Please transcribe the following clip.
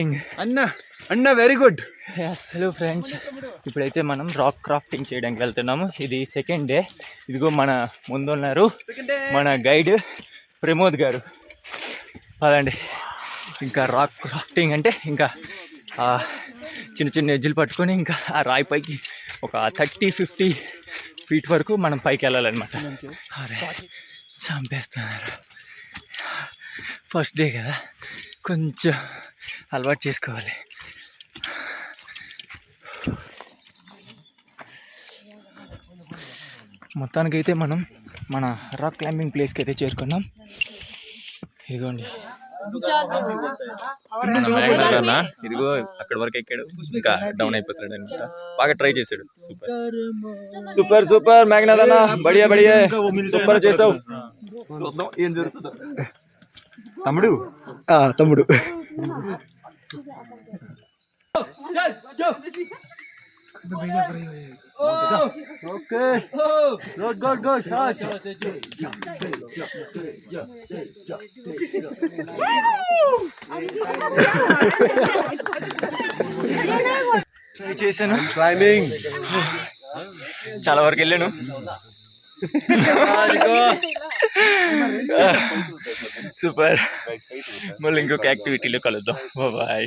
అన్న అన్న very good. Hello friends, ఇప్పుడైతే మనం రాక్ క్రాఫ్టింగ్ చేయడానికి వెళ్తున్నాము. ఇది సెకండ్ డే. ఇదిగో మన ముందున్నారు మన గైడ్ ప్రమోద్ గారు. అదండి, ఇంకా రాక్ క్రాఫ్టింగ్ అంటే ఇంకా చిన్న చిన్న ఎడ్జులు పట్టుకొని ఇంకా ఆ రాయి పైకి ఒక 30-50 ఫీట్ వరకు మనం పైకి వెళ్ళాలన్నమాట. అరే చంపేస్తున్నారు. ఫస్ట్ డే కదా, కొంచెం అలవాటు చేసుకోవాలి. మొత్తానికైతే మనం మన రాక్ క్లైంబింగ్ ప్లేస్కి అయితే చేరుకున్నాం. ఇదిగోండి అన్న, ఇదిగో అక్కడ వరకు ఎక్కాడు, ఇంకా డౌన్ అయిపోతాడు అనమాట. బాగా ట్రై చేశాడు. సూపర్ సూపర్ సూపర్ మేఘనాథ్ అన్న, బడియా బడియా, సూపర్ చేసావు. ఏం జరుగుతుందో తమ్ముడు. తమ్ముడు okay, good good good. Try చేశాను క్లైంబింగ్, చాలా వరకు వెళ్ళాను. సూపర్. మళ్ళీ ఇంకొక యాక్టివిటీలో కలుద్దాం. బాయ్.